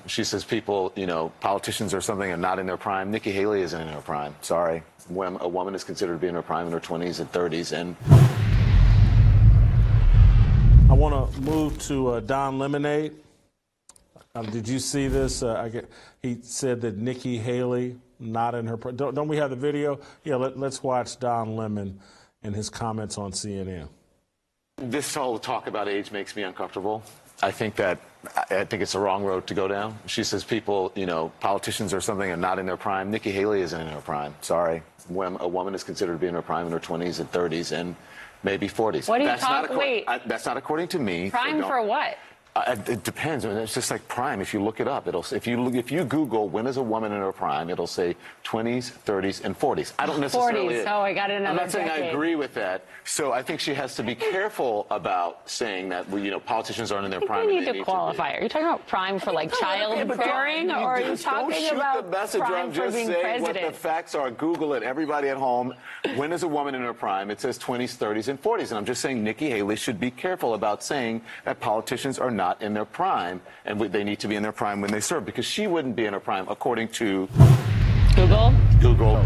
She says people, politicians or something are not in their prime. Nikki Haley isn't in her prime. Sorry. When a woman is considered to be in her prime in her 20s and 30s. And I want to move to Don Lemonade. Did you see this? He said that Nikki Haley not in her prime. Don't we have the video? Yeah, let's watch Don Lemon and his comments on CNN. This whole talk about age makes me uncomfortable. I think it's the wrong road to go down. She says people, politicians or something are not in their prime. Nikki Haley isn't in her prime. Sorry. When a woman is considered to be in her prime in her 20s and 30s and maybe 40s. What are you talking? Wait. That's not according to me. Prime for what? It depends. I mean, it's just like prime. If you look it up, if you Google when is a woman in her prime, it'll say 20s, 30s, and 40s. I don't necessarily. 40s. Oh, I got another. I'm not saying decade. I agree with that. So I think she has to be careful about saying that politicians aren't in their prime. You need to qualify. Are you talking about prime for like childbearing, or are you talking about prime for being president? What the facts are. Google it. Everybody at home. When is a woman in her prime? It says 20s, 30s, and 40s. And I'm just saying Nikki Haley should be careful about saying that politicians are not in their prime, and they need to be in their prime when they serve, because she wouldn't be in her prime according to Google.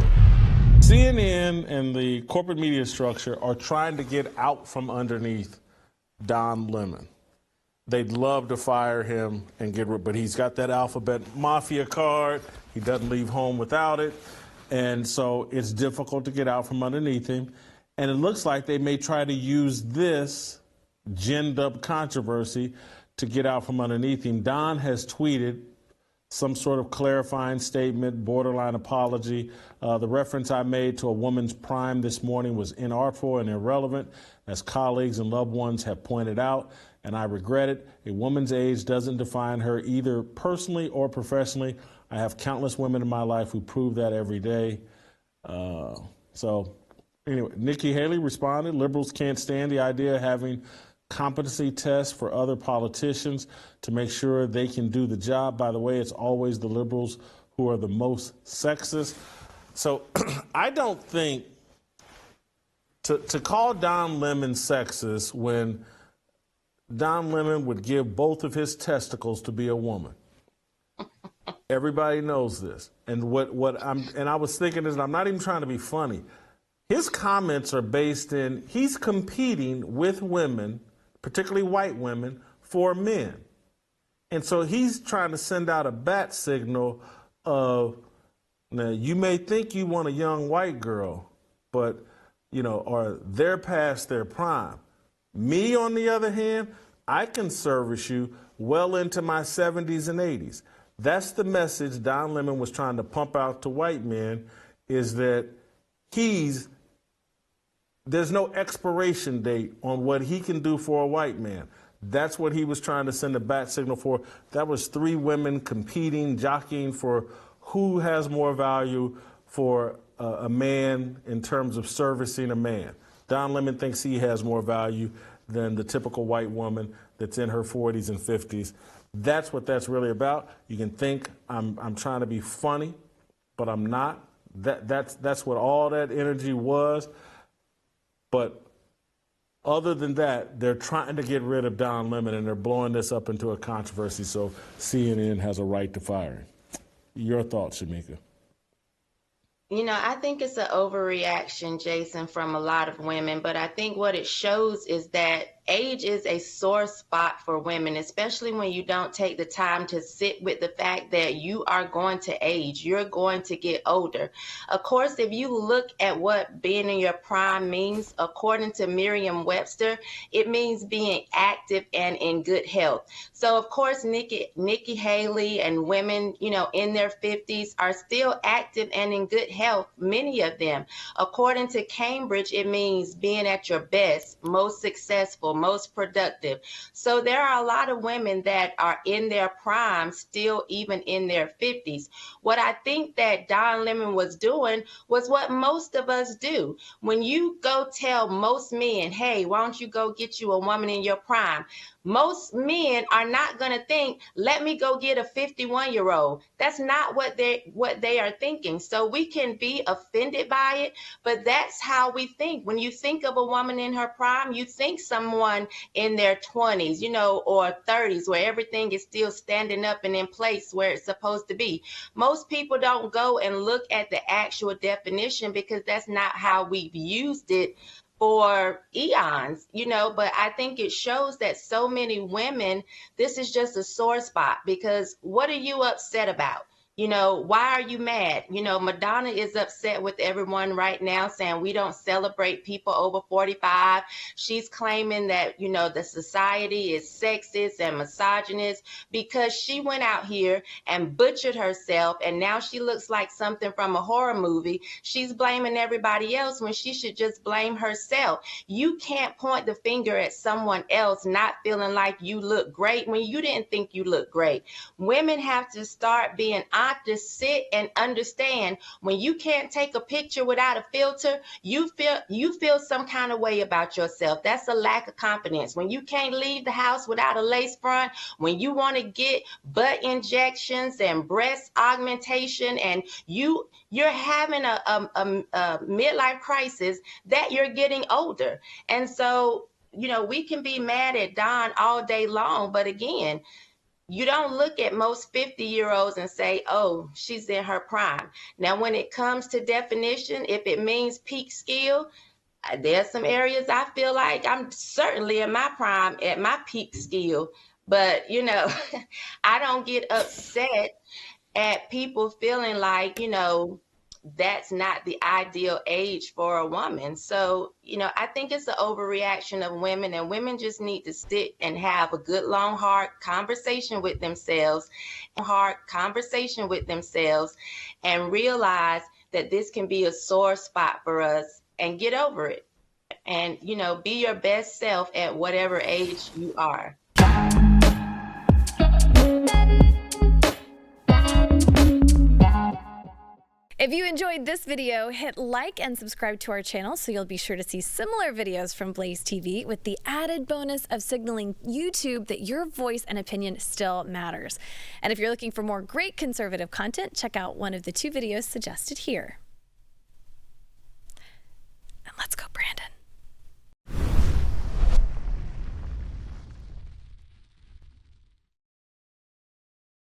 CNN and the corporate media structure are trying to get out from underneath Don Lemon. They'd love to fire him and get rid, but he's got that alphabet mafia card. He doesn't leave home without it, and so it's difficult to get out from underneath him. And it looks like they may try to use this ginned-up controversy to get out from underneath him. Don has tweeted some sort of clarifying statement, borderline apology. The reference I made to a woman's prime this morning was inartful and irrelevant, as colleagues and loved ones have pointed out, and I regret it. A woman's age doesn't define her either personally or professionally. I have countless women in my life who prove that every day. So anyway, Nikki Haley responded, liberals can't stand the idea of having competency tests for other politicians to make sure they can do the job. By the way, it's always the liberals who are the most sexist. So I don't think to call Don Lemon sexist when Don Lemon would give both of his testicles to be a woman. Everybody knows this. And I was thinking this, and I'm not even trying to be funny. His comments are based in, he's competing with women, particularly white women, for men. And so he's trying to send out a bat signal of, now, you may think you want a young white girl, but, or they're past their prime. Me, on the other hand, I can service you well into my 70s and 80s. That's the message Don Lemon was trying to pump out to white men, is that there's no expiration date on what he can do for a white man. That's what he was trying to send a bat signal for. That was three women competing, jockeying for who has more value for a man in terms of servicing a man. Don Lemon thinks he has more value than the typical white woman that's in her 40s and 50s. That's what that's really about. You can think I'm trying to be funny, but I'm not. That's what all that energy was. But other than that, they're trying to get rid of Don Lemon, and they're blowing this up into a controversy, so CNN has a right to fire him. Your thoughts, Shemeka? I think it's an overreaction, Jason, from a lot of women, but I think what it shows is that age is a sore spot for women, especially when you don't take the time to sit with the fact that you are going to age. You're going to get older. Of course, if you look at what being in your prime means, according to Merriam-Webster, it means being active and in good health. So, of course, Nikki Haley and women, in their 50s are still active and in good health, many of them. According to Cambridge, it means being at your best, most successful, most productive. So there are a lot of women that are in their prime, still even in their 50s. What I think that Don Lemon was doing was what most of us do. When you go tell most men, hey, why don't you go get you a woman in your prime? Most men are not going to think, let me go get a 51-year-old. That's not what they are thinking. So we can be offended by it, but that's how we think. When you think of a woman in her prime, you think someone in their 20s, you know, or 30s, where everything is still standing up and in place where it's supposed to be. Most people don't go and look at the actual definition because that's not how we've used it for eons, you know. But I think it shows that so many women, this is just a sore spot, because what are you upset about? You know, why are you mad? You know, Madonna is upset with everyone right now, saying we don't celebrate people over 45. She's claiming that, you know, the society is sexist and misogynist because she went out here and butchered herself, and now she looks like something from a horror movie. She's blaming everybody else when she should just blame herself. You can't point the finger at someone else not feeling like you look great when you didn't think you looked great. Women have to start being to sit and understand, when you can't take a picture without a filter, you feel some kind of way about yourself. That's a lack of confidence. When you can't leave the house without a lace front, when you want to get butt injections and breast augmentation, and you're having a midlife crisis that you're getting older. And so, you know, we can be mad at Dawn all day long, but again, you don't look at most 50-year-olds and say, oh, she's in her prime. Now, when it comes to definition, if it means peak skill, there's some areas I feel like I'm certainly in my prime at my peak skill. But, you know, I don't get upset at people feeling like, you know, that's not the ideal age for a woman. So, you know, I think it's an overreaction of women, and women just need to sit and have a good, long, hard conversation with themselves, and realize that this can be a sore spot for us, and get over it. And, you know, be your best self at whatever age you are. If you enjoyed this video, hit like and subscribe to our channel so you'll be sure to see similar videos from Blaze TV, with the added bonus of signaling YouTube that your voice and opinion still matters. And if you're looking for more great conservative content, check out one of the 2 videos suggested here. And let's go.